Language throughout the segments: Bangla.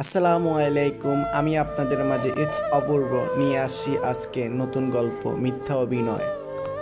আসসালামু আলাইকুম। আমি আপনাদের মাঝে ইটস অপূর্ব নিয়ে আসছি আজকে নতুন গল্প মিথ্যা অভিনয়।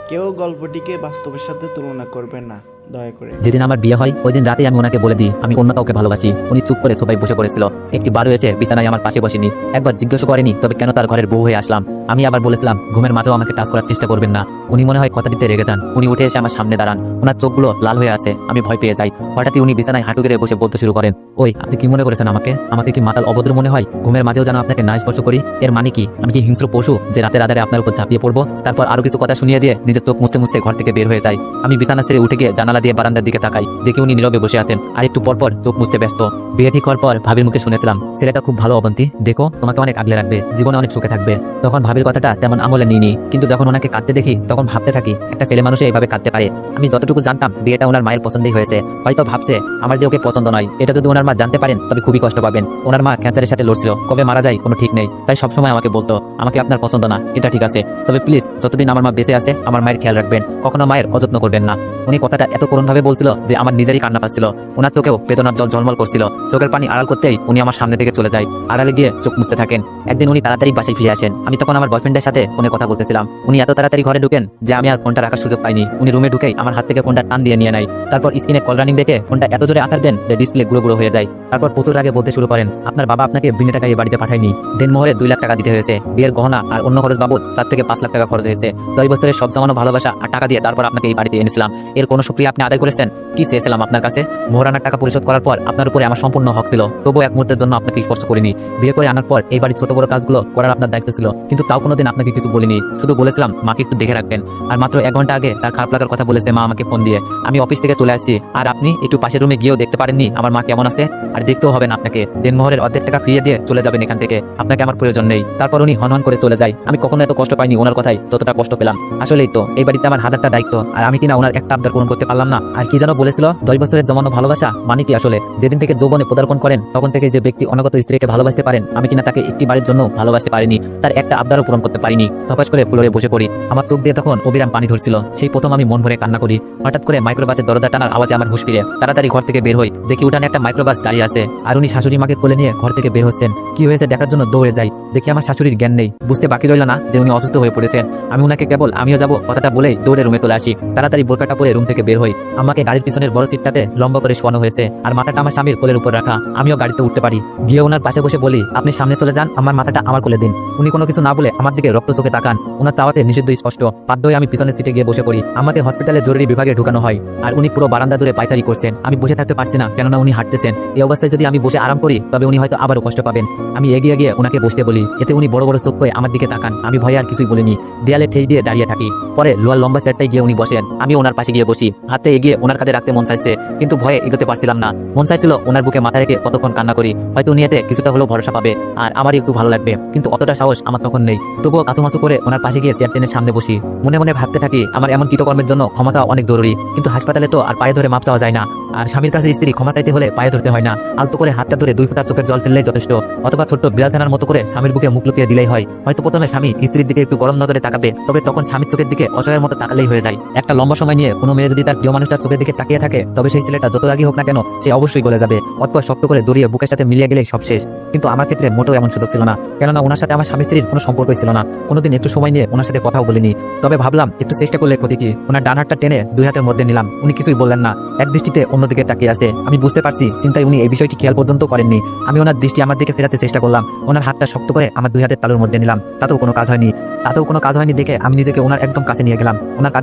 কেউ গল্পটিকে বাস্তবের সাথে তুলনা করবেন না দয়া করে। যেদিন আমার বিয়ে হয় ওই দিন রাতে আমি ওনাকে বলে দিই আমি অন্য কাউকে ভালোবাসি। উনি চুপ করে সবাই বসে পড়েছিল, একটি বারো এসে বিছানায় আমার পাশে বসেনি, একবার জিজ্ঞাসা করেনি তবে কেন তার ঘরের বউ হয়ে আসলাম। আমি আবার বলেছিলাম ঘুমের মাঝেও আমাকে টাচ করার চেষ্টা করবেন না। উনি মনে হয় কথা দিতে রেগে যান। উনি উঠে এসে আমার সামনে দাঁড়ান, ওনার চোখগুলো লাল হয়ে আছে। আমি ভয় পেয়ে যাই। হঠাৎই উনি বিছানায় হাঁটু গেড়ে বসে বলতে শুরু করেন, ওই আপনি কি মনে করেছেন আমাকে আমাকে কি মাতাল অভদ্র মনে হয়? ঘুমের মাঝেও যেন আপনাকে না স্পর্শ করি, এর মানে কি আমি কি হিংস্র পশু যে রাতের আধারে আপনার উপর ঝাঁপিয়ে পড়বো? তারপর আরো কিছু কথা শুনিয়ে দিয়ে নিজের চোখ মুছতে মুছতে ঘর থেকে বের হয়ে যায়। আমি বিছানা ছেড়ে উঠে গিয়ে জানালা দিয়ে বারান্দার দিকে তাকাই, দেখি উনি নীরবে বসে আছেন আর একটু পরপর চোখ মুছতে ব্যস্ত। বিয়ে ঠিক হওয়ার পর ভাবির মুখে শুনেছিলাম ছেলেটা খুব ভালো অবন্তী, দেখো তোমাকে অনেক আগলে রাখবে, জীবনে অনেক সুখে থাকবে। তখন ভাবির কথাটা তেমন আমলে নিইনি, কিন্তু যখন ওনাকে কাঁদতে দেখি তখন ভাবতে থাকি একটা ছেলে মানুষ এইভাবে কাঁদতে পারে। আমি যতটুকু জানতাম বিয়েটা ওনার মায়ের পছন্দই হয়েছে, হয়তো ভাবছে আমার যে ওকে পছন্দ নয়। এটা যদি ওনার মা জানতে পারেন তবে খুবই কষ্ট পাবেন। ওনার মা ক্যান্সারের সাথে লড়ছিল, কবে মারা যায় কোনো ঠিক নেই। তাই সবসময় আমাকে বলতো আমাকে আপনার পছন্দ না, এটা ঠিক আছে, তবে প্লিজ যতদিন আমার মা বেঁচে আছে আমার মায়ের খেয়াল রাখবেন, কখনো মায়ের অযত্ন করবেন না। উনি কথাটা এত করুণভাবে বলছিল যে আমার নিজেরই কান্না পাচ্ছিল। ওনার চোখেও বেদনার জল ঝলমল করছিল। চোখের পানি আড়াল করতেই উনি আমার সামনে থেকে চলে যায়, আড়ালে গিয়ে চোখ মুছতে থাকেন। একদিন উনি তাড়াতাড়ি বাসায় ফিরে আসেন। আমি তখন আমার বয়ফ্রেন্ডের সাথে ফোনে কথা বলতেছিলাম। উনি এত তাড়াতাড়ি ঘরে ঢুকেন যে আমি আর ফোনটা রাখার সুযোগ পাইনি। উনি রুমে ঢুকেই আমার হাত থেকে ফোনটা টান দিয়ে নিয়ে নেয়। তারপর স্ক্রিনে কল রানিং দেখে ফোনটা এত জোরে আছাড় দেন যে ডিসপ্লে গুঁড়ো গুঁড়ো হয়ে যায়। তারপর প্রচুর আগে বলতে শুরু করেন, আপনার বাবা আপনাকে বিনা টাকা এই বাড়িতে পাঠায়নি, দেনমোহরে 2 লাখ টাকা দিতে হয়েছে, বিয়ের গহনা আর অন্য খরচ বাবদ 4 থেকে 5 লাখ টাকা খরচ হয়েছে। 10 বছরের সব জমানো ভালোবাসা আর টাকা দিয়ে তারপর আপনাকে এই বাড়িতে এনেছিলাম। এর কোনো শুকরিয়া আপনি আদায় করেছেন? কি চেয়েছিলাম আপনার কাছে? মোহরানার টাকা পরিশোধ করার পর আপনার উপরে আমার সম্পূর্ণ হক ছিল, তবুও এক মুহূর্তের জন্য আপনাকে স্পর্শ করিনি। বিয়ে করে আনার পর এই বাড়ির ছোট বড় কাজগুলো করার আপনার দায়িত্ব ছিল, কিন্তু তাও কোনোদিন আপনাকে কিছু বলিনি। শুধু বলেছিলাম মাকে একটু দেখে রাখবেন। আর মাত্র 1 ঘন্টা আগে তার খারাপ লাগার কথা বলেছে মা আমাকে ফোন দিয়ে। আমি অফিস থেকে চলে আসছি আর আপনি একটু পাশের রুমে গিয়েও দেখতে পারেননি আমার মা কেমন আছে? আর দেখতেও হবে না আপনাকে, দেনমোহরের অর্ধেক টাকা ফিরিয়ে দিয়ে চলে যাবেন এখান থেকে, আপনাকে আমার প্রয়োজন নেই। তারপর উনি হনহন করে চলে যায়। আমি কখনো এত কষ্ট পাইনি ওনার কথাই যতটা কষ্ট পেলাম। আসলেই তো এই বাড়িতে আমার হাজারটা দায়িত্ব, আর আমি কিনা ওনার একটা আবদার পূরণ করতে পারলাম না। আর কি যেন বলেছিল 10 বছরের জমানো ভালোবাসা মানে কি আসলে? যেদিন থেকে যৌবনে পদার্পণ করেন তখন থেকে যে ব্যক্তি অনগত স্ত্রীকে ভালোবাসতে পারেন, আমি কিনা তাকে একটি বাড়ির জন্য ভালোবাসতে পারিনি, তার একটা আবদারও পূরণ করতে পারিনি। ধপাস করে ফ্লোরে বসে পড়ি। আমার চোখ দিয়ে তখন অবিরাম পানি ধরছিল। সেই প্রথম আমি মন ভরে কান্না করি। হঠাৎ করে মাইক্রোবাসের দরজা টানার আওয়াজে আমার হুঁশ ফিরে। তাড়াতাড়ি ঘর থেকে বের হই, দেখি উঠানে একটা মাইক্রোবাস দাঁড়িয়ে আছে আর উনি শাশুড়ি মাকে কোলে নিয়ে ঘর থেকে বের হচ্ছেন। কি হয়েছে দেখার জন্য দৌড়ে যাই, দেখি আমার শাশুড়ির জ্ঞান নেই। বুঝতে বাকি রইল না যে উনি অসুস্থ হয়ে পড়েছেন। আমি উনাকে কেবল আমিও যাব কথাটা বলেই দৌড়ে রুমে চলে আসি। তাড়াতাড়ি বোরকাটা পরে রুম থেকে বের হই। আমাকে গাড়ির পিছনের বড় সিটটাতে লম্বা করে শোয়ানো হয়েছে আর মাথাটা আমার স্বামীর কোলের উপর রাখা। আমিও গাড়িতে উঠতে পারি। গিয়ে ওনার পাশে বসে বলি, আপনি সামনে চলে যান, আমার মাথাটা আমার কোলে দিন। উনি কোনো কিছু না বলে আমার দিকে রক্ত চোখে তাকান। ওনার চাওয়াতে নিষিদ্ধ স্পষ্ট। বাধ্য হয়ে আমি পিছনের সিটে গিয়ে বসে পড়ি। আমাকে হসপিটালে জরুরি বিভাগে ঢুকানো হয় আর উনি পুরো বারান্দা জুড়ে পায়চারি করছেন। আমি বসে থাকতে পারছি না, কেননা উনি হাঁটতেছেন। এই অবস্থায় যদি আমি বসে আরাম করি তবে উনি হয়তো আবারও কষ্ট পাবেন। আমি এগিয়ে গিয়ে ওনাকে বসতে বলি, এতে উনি বড় বড় চোখ করে আমার দিকে তাকান। আমি ভয়ে আর কিছুই বলিনি, দেয়ালে ঠেস দিয়ে দাঁড়িয়ে থাকি। পরে লোয়ার লম্বা চেয়ারটায় গিয়ে উনি বসেন, আমি ওনার পাশে গিয়ে বসি। হাতে এগিয়ে ওনার কাঁধে রাখতে মন চাইছে, কিন্তু ভয়ে এগোতে পারছিলাম না। মন চাইছিল ওনার বুকে মাথা রেখে কতক্ষণ কান্না করি, হয়তো উনি এতে কিছুটা হলেও ভরসা পাবে আর আমারই একটু ভালো লাগবে, কিন্তু অতটা সাহস আমার তখন নেই। তবুও কাছুমাছু করে ওনার পাশে গিয়ে চেয়ার টেনে সামনে বসি। মনে মনে ভাবতে থাকি আমার এমন কৃতকর্মের জন্য ক্ষমা চাওয়া অনেক জরুরি, কিন্তু হাসপাতালে তো আর পায়ে ধরে মাপ চাওয়া যায় না। আর স্বামীর কাছে স্ত্রী ক্ষমা চাইতে হলে পায়ে ধরতে হয় না, আলতো করে হাতটা ধরে 2 ফোঁটা চোখের জল ফেললেই যথেষ্ট, অথবা ছোট্ট বিড়ালছানার মতো করে স্বামীর বুকে মুখ লুকিয়ে দিলেই হয়। হয়তো প্রথমে স্বামী স্ত্রীর দিকে একটু গরম নজরে তাকাবে, তবে তখন স্বামীর চোখের দিকে অসহায়ের মতো তাকালেই হয়ে যায়। একটা লম্বা সময় নিয়ে কোনো মেয়ে যদি তার প্রিয় মানুষটার চোখের দিকে তাকিয়ে থাকে তবে সেই ছেলেটা যত রাগী হোক না কেন সে অবশ্যই গলে যাবে, অথবা শক্ত করে দড়িয়ে বুকের সাথে মিলিয়ে গেলেই সব শেষ। কিন্তু আমার ক্ষেত্রে মোটেও এমন সুযোগ ছিল না, কেননা ওনার সাথে আমার স্বামী স্ত্রীর কোনো সম্পর্কই ছিল না। কোনোদিন একটু সময় নিয়ে ওনার সাথে কথাও বলিনি। তবে ভাবলাম একটু চেষ্টা করলে ক্ষতি কি। ওনার ডান হাতটা টেনে 2 হাতের মধ্যে নিলাম। উনি কিছুই বললেন না, এক দৃষ্টিতে অন্যদিকে তাকিয়ে আছে। আমি বুঝতে পারছি চিন্তায় উনি এই বিষয়টি খেয়াল পর্যন্ত করেননি। আমি ওনার দৃষ্টি আমার দিকে ফেরাতে চেষ্টা করলাম। ওনার হাতটা শক্ত করে আমার 2 হাতের তালুর মধ্যে নিলাম। তাতেও কোনো কাজ হয়নি দেখে আমি নিজেকে ওনার একদম কাছে নিয়ে গেলাম। ওনার